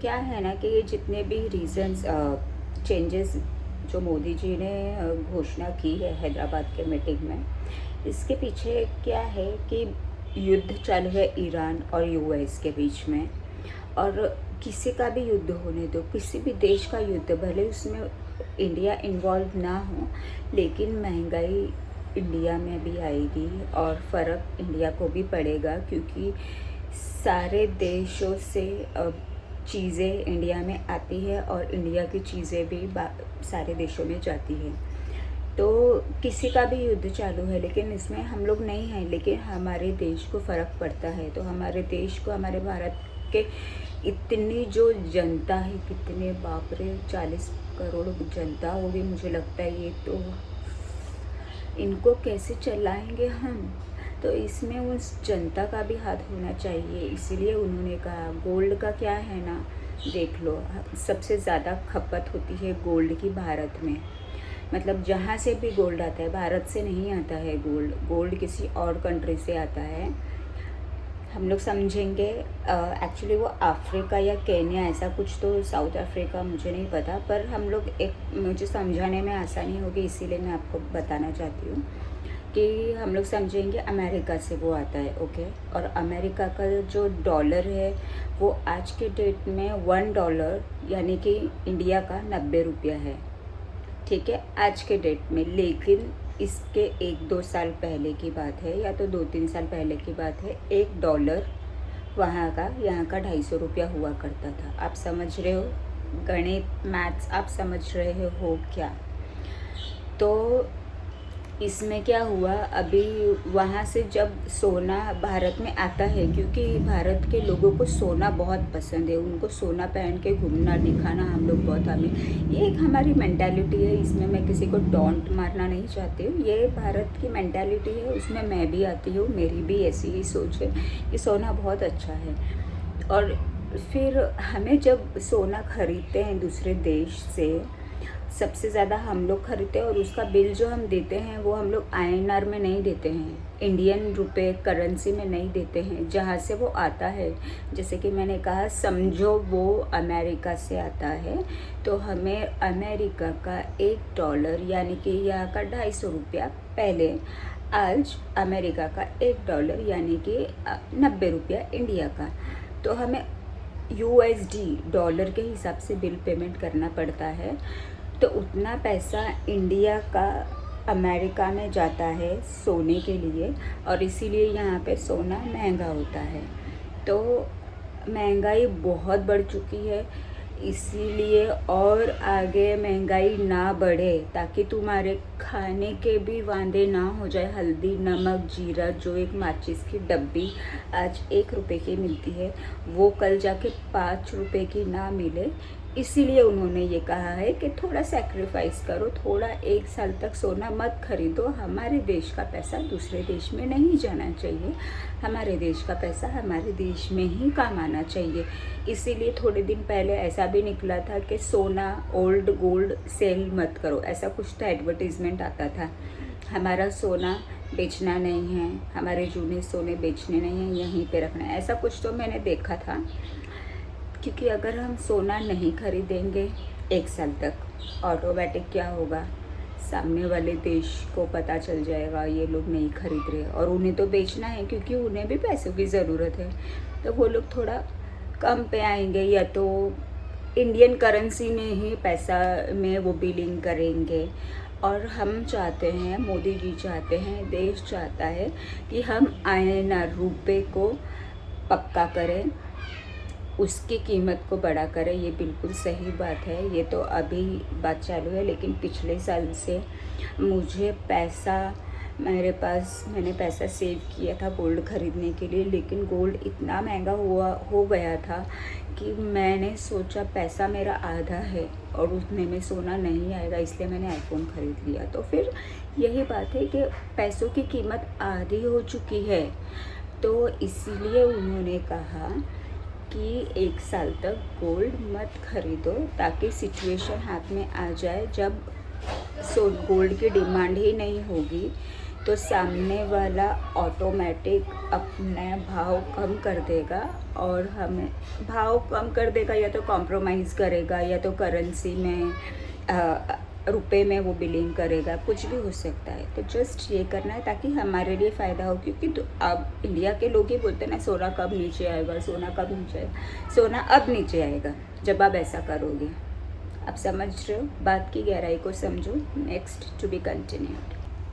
क्या है ना कि ये जितने भी रीजंस चेंजेस जो मोदी जी ने घोषणा की है हैदराबाद के मीटिंग में, इसके पीछे क्या है कि युद्ध चालू है ईरान और यूएस के बीच में। और किसी का भी युद्ध होने दो, किसी भी देश का युद्ध, भले उसमें इंडिया इन्वॉल्व ना हो, लेकिन महंगाई इंडिया में भी आएगी और फ़र्क इंडिया को भी पड़ेगा, क्योंकि सारे देशों से चीज़ें इंडिया में आती है और इंडिया की चीज़ें भी सारे देशों में जाती है। तो किसी का भी युद्ध चालू है, लेकिन इसमें हम लोग नहीं हैं, लेकिन हमारे देश को फ़र्क पड़ता है। तो हमारे देश को, हमारे भारत के इतनी जो जनता है, कितने बाप रे 40 करोड़ जनता होगी, मुझे लगता है ये तो इनको कैसे चलाएंगे हम। तो इसमें उस जनता का भी हाथ होना चाहिए, इसीलिए उन्होंने कहा। गोल्ड का क्या है ना, देख लो, सबसे ज़्यादा खपत होती है गोल्ड की भारत में। मतलब जहाँ से भी गोल्ड आता है, भारत से नहीं आता है गोल्ड, गोल्ड किसी और कंट्री से आता है। हम लोग समझेंगे एक्चुअली वो अफ्रीका या केन्या, ऐसा कुछ, तो साउथ अफ्रीका मुझे नहीं पता, पर हम लोग मुझे समझाने में आसानी होगी, इसीलिए मैं आपको बताना चाहती हूँ कि हम लोग समझेंगे अमेरिका से वो आता है, ओके। और अमेरिका का जो डॉलर है वो आज के डेट में $1 यानी कि इंडिया का 90 रुपया है, ठीक है, आज के डेट में। लेकिन इसके 1-2 साल पहले की बात है, या तो 2-3 साल पहले की बात है, $1 वहाँ का यहाँ का 250 रुपया हुआ करता था। आप समझ रहे हो, गणित मैथ्स आप समझ रहे हो क्या? तो इसमें क्या हुआ, अभी वहाँ से जब सोना भारत में आता है, क्योंकि भारत के लोगों को सोना बहुत पसंद है, उनको सोना पहन के घूमना दिखाना हम लोग बहुत हमें, ये एक हमारी मेंटालिटी है। इसमें मैं किसी को टॉन्ट मारना नहीं चाहती हूँ, ये भारत की मेंटालिटी है, उसमें मैं भी आती हूँ, मेरी भी ऐसी ही सोच है कि सोना बहुत अच्छा है। और फिर हमें जब सोना खरीदते हैं दूसरे देश से, सबसे ज़्यादा हम लोग खरीदते हैं, और उसका बिल जो हम देते हैं वो हम लोग INR में नहीं देते हैं, इंडियन रुपए करेंसी में नहीं देते हैं, जहाँ से वो आता है। जैसे कि मैंने कहा, समझो वो अमेरिका से आता है, तो हमें अमेरिका का $1 यानी कि यहाँ का 250 रुपया पहले, आज अमेरिका का $1 यानी कि 90 रुपया इंडिया का, तो हमें USD डॉलर के हिसाब से बिल पेमेंट करना पड़ता है। तो उतना पैसा इंडिया का अमेरिका में जाता है सोने के लिए, और इसीलिए यहाँ पे सोना महंगा होता है। तो महंगाई बहुत बढ़ चुकी है, इसीलिए और आगे महंगाई ना बढ़े, ताकि तुम्हारे खाने के भी वांदे ना हो जाए। हल्दी, नमक, जीरा, जो एक माचिस की डब्बी आज ₹1 की मिलती है, वो कल जाके ₹5 की ना मिले। इसीलिए उन्होंने ये कहा है कि थोड़ा सैक्रिफाइस करो, थोड़ा 1 साल तक सोना मत खरीदो। हमारे देश का पैसा दूसरे देश में नहीं जाना चाहिए, हमारे देश का पैसा हमारे देश में ही काम आना चाहिए। इसीलिए थोड़े दिन पहले ऐसा भी निकला था कि सोना, ओल्ड गोल्ड सेल मत करो, ऐसा कुछ तो एडवर्टीज़मेंट आता था। हमारा सोना बेचना नहीं है, हमारे जूने सोने बेचने नहीं हैं, यहीं पे रखना है, ऐसा कुछ तो मैंने देखा था। क्योंकि अगर हम सोना नहीं खरीदेंगे 1 साल तक, ऑटोमेटिक क्या होगा, सामने वाले देश को पता चल जाएगा ये लोग नहीं खरीद रहे, और उन्हें तो बेचना है क्योंकि उन्हें भी पैसों की ज़रूरत है। तो वो लोग थोड़ा कम पे आएंगे, या तो इंडियन करेंसी में ही पैसा में वो बिलिंग करेंगे। और हम चाहते हैं, मोदी जी चाहते हैं, देश चाहता है कि हम INR रुपये को पक्का करें, उसकी कीमत को बड़ा करें। ये बिल्कुल सही बात है, ये तो अभी बात चालू है, लेकिन पिछले साल से मुझे मैंने पैसा सेव किया था गोल्ड ख़रीदने के लिए, लेकिन गोल्ड इतना महंगा हो गया था कि मैंने सोचा पैसा मेरा आधा है और उतने में सोना नहीं आएगा, इसलिए मैंने आईफोन ख़रीद लिया। तो फिर यही बात है कि पैसों की कीमत आधी हो चुकी है, तो इसीलिए उन्होंने कहा कि 1 साल तक गोल्ड मत खरीदो, ताकि सिचुएशन हाथ में आ जाए जब गोल्ड की डिमांड ही नहीं होगी, तो सामने वाला ऑटोमेटिक अपने भाव कम कर देगा और हमें भाव कम कर देगा, या तो कॉम्प्रोमाइज़ करेगा या तो करेंसी में रुपए में वो बिलिंग करेगा, कुछ भी हो सकता है। तो जस्ट ये करना है ताकि हमारे लिए फ़ायदा हो, क्योंकि तो अब इंडिया के लोग ही बोलते हैं ना, सोना कब नीचे आएगा, सोना कब नीचे आएगा। सोना अब नीचे आएगा जब आप ऐसा करोगे। आप समझ रहे हो, बात की गहराई को समझो। Next to be continued.